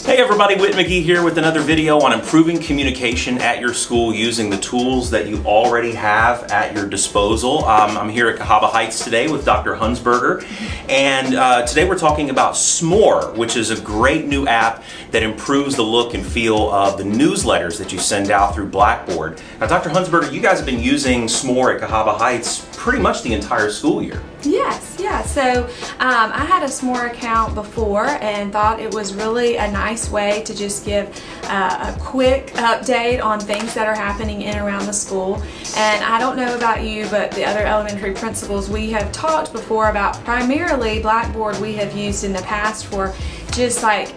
Hey everybody, Whit here with another video on improving communication at your school using the tools that you already have at your disposal. I'm here at Cahaba Heights today with Dr. Hunsberger, and today we're talking about Smore, which is a great new app that improves the look and feel of the newsletters that you send out through Blackboard. Now, Dr. Hunsberger, you guys have been using Smore at Cahaba Heights pretty much the entire school year. Yes, yeah. So I had a Smore account before and thought it was really a nice way to just give a quick update on things that are happening in and around the school. And I don't know about you, but the other elementary principals, we have talked before about primarily Blackboard we have used in the past for just like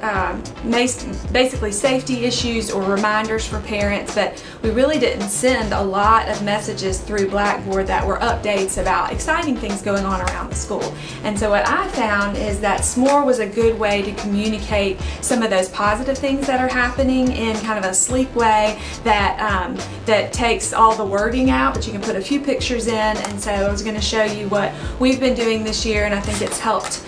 basically safety issues or reminders for parents, but we really didn't send a lot of messages through Blackboard that were updates about exciting things going on around the school. And so what I found is that Smore was a good way to communicate some of those positive things that are happening in kind of a sleek way that that takes all the wording out, but you can put a few pictures in. And so I was going to show you what we've been doing this year, and I think it's helped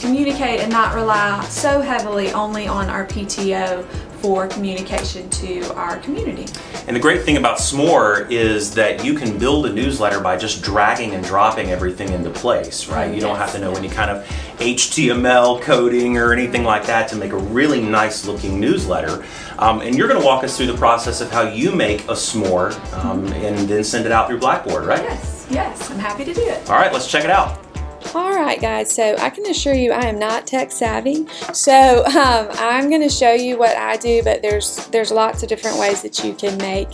communicate and not rely so heavily only on our PTO for communication to our community. And the great thing about Smore is that you can build a newsletter by just dragging and dropping everything into place, right? You don't have to know any kind of HTML coding or anything like that to make a really nice looking newsletter. And you're going to walk us through the process of how you make a Smore and then send it out through Blackboard, right? Yes, I'm happy to do it. All right, let's check it out. Alright guys, so I can assure you I am not tech savvy, so I'm going to show you what I do, but there's lots of different ways that you can make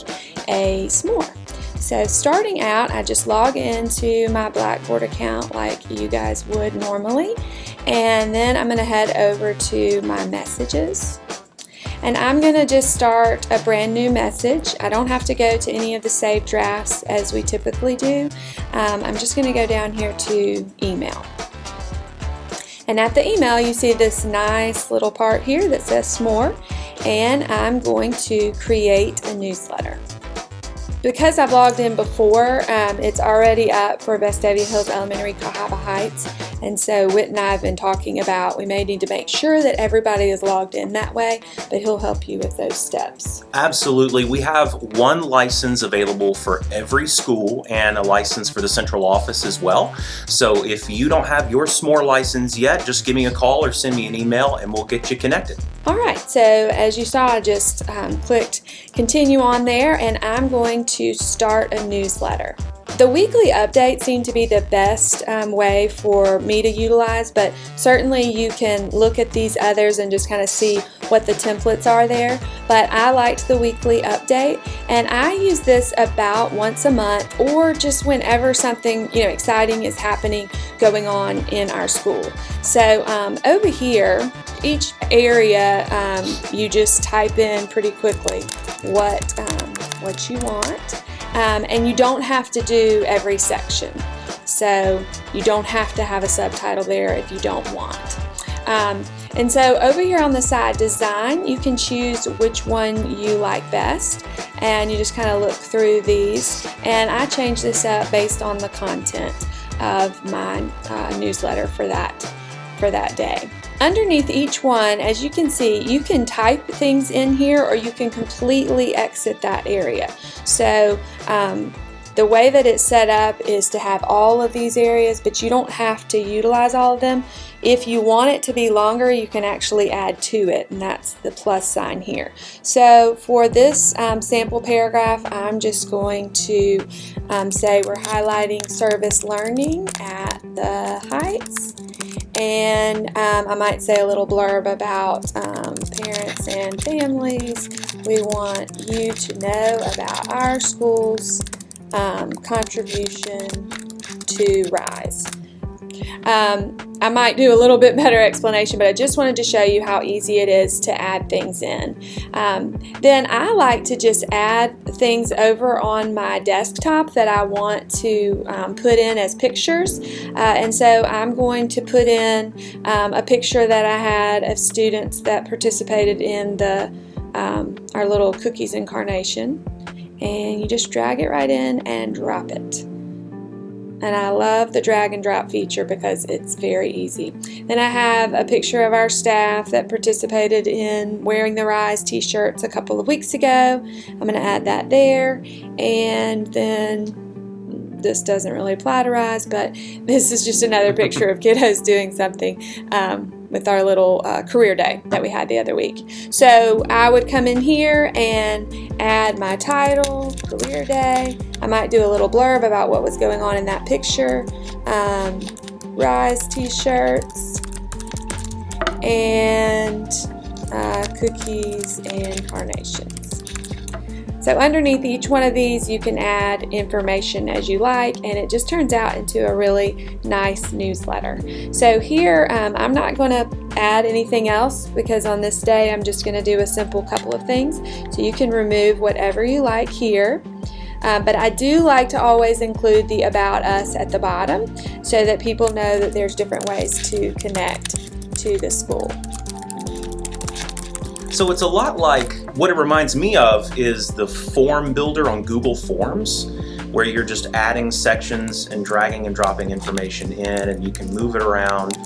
a Smore. So starting out, I just log into my Blackboard account like you guys would normally, and then I'm going to head over to my messages. And I'm going to just start a brand new message. I don't have to go to any of the saved drafts as we typically do. I'm just going to go down here to email. And at the email you see this nice little part here that says Smore, and I'm going to create a newsletter. Because I've logged in before, it's already up for Vestavia Hills Elementary, Cahaba Heights, and so Whit and I have been talking about we may need to make sure that everybody is logged in that way, but he'll help you with those steps. Absolutely. We have one license available for every school and a license for the central office as well. So if you don't have your Smore license yet, just give me a call or send me an email and we'll get you connected. Alright, so as you saw, I just clicked continue on there, and I'm going to start a newsletter. The weekly updates seem to be the best way for me to utilize, but certainly you can look at these others and just kind of see what the templates are there. But I liked the weekly update, and I use this about once a month or just whenever something exciting is happening going on in our school. So over here, each area you just type in pretty quickly what you want. And you don't have to do every section, so you don't have to have a subtitle there if you don't want. And so over here on the side, design, you can choose which one you like best, and you just kind of look through these, and I change this up based on the content of my newsletter for that day. Underneath each one, as you can see, you can type things in here or you can completely exit that area. So the way that it's set up is to have all of these areas, but you don't have to utilize all of them. If you want it to be longer, you can actually add to it, and that's the plus sign here. So for this sample paragraph, I'm just going to say we're highlighting service learning at the Heights. And I might say a little blurb about parents and families. We want you to know about our school's contribution to RISE. I might do a little bit better explanation, but I just wanted to show you how easy it is to add things in. Then I like to just add things over on my desktop that I want to put in as pictures. And so I'm going to put in a picture that I had of students that participated in our little cookies incarnation. And you just drag it right in and drop it. And I love the drag and drop feature because it's very easy. Then I have a picture of our staff that participated in wearing the Rise t-shirts a couple of weeks ago. I'm going to add that there. And then this doesn't really apply to Rise, but this is just another picture of kiddos doing something with our little career day that we had the other week. So I would come in here and add my title, career day. I might do a little blurb about what was going on in that picture. Rise t-shirts and cookies and carnations. So underneath each one of these you can add information as you like, and it just turns out into a really nice newsletter. So here I'm not going to add anything else because on this day I'm just going to do a simple couple of things. So you can remove whatever you like here. But I do like to always include the About Us at the bottom so that people know that there's different ways to connect to the school. So it's a lot like, what it reminds me of is the form builder on Google Forms, where you're just adding sections and dragging and dropping information in, and you can move it around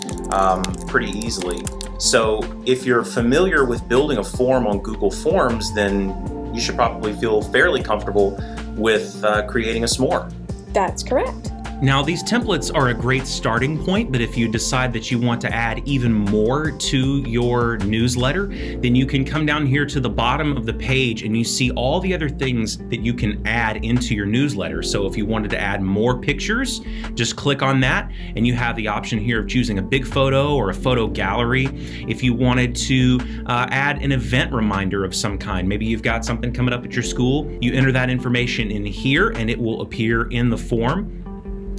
pretty easily. So if you're familiar with building a form on Google Forms, then you should probably feel fairly comfortable with creating a Smore. That's correct. Now, these templates are a great starting point, but if you decide that you want to add even more to your newsletter, then you can come down here to the bottom of the page and you see all the other things that you can add into your newsletter. So if you wanted to add more pictures, just click on that and you have the option here of choosing a big photo or a photo gallery. If you wanted to add an event reminder of some kind, maybe you've got something coming up at your school, you enter that information in here and it will appear in the form.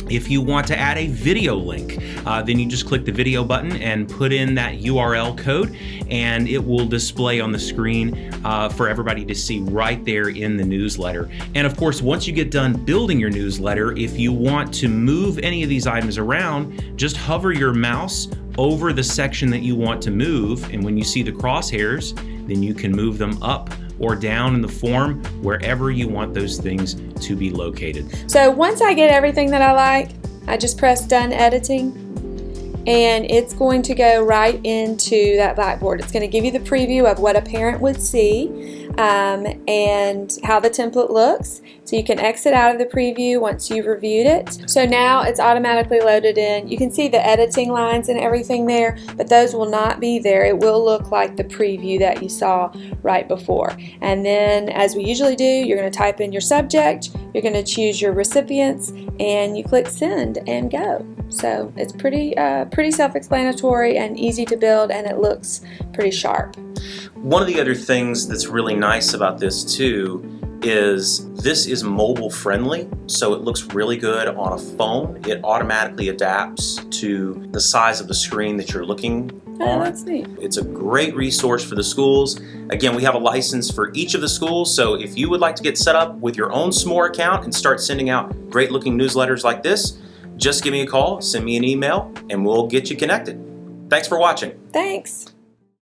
If you want to add a video link, then you just click the video button and put in that URL code and it will display on the screen for everybody to see right there in the newsletter. And of course, once you get done building your newsletter, if you want to move any of these items around, just hover your mouse over the section that you want to move, and when you see the crosshairs, then you can move them up or down in the form wherever you want those things to be located. So once I get everything that I like, I just press done editing and it's going to go right into that Blackboard. It's going to give you the preview of what a parent would see and how the template looks. So you can exit out of the preview once you've reviewed it. So now it's automatically loaded in. You can see the editing lines and everything there, but those will not be there. It will look like the preview that you saw right before. And then, as we usually do, you're going to type in your subject, you're going to choose your recipients, and you click send and go. So it's pretty self-explanatory and easy to build, and it looks pretty sharp. One of the other things that's really nice about this too is this is mobile friendly, so it looks really good on a phone. It automatically adapts to the size of the screen that you're looking on. Oh, that's neat. It's a great resource for the schools. Again, we have a license for each of the schools, so if you would like to get set up with your own Smore account and start sending out great looking newsletters like this, just give me a call, send me an email, and we'll get you connected. Thanks for watching. Thanks.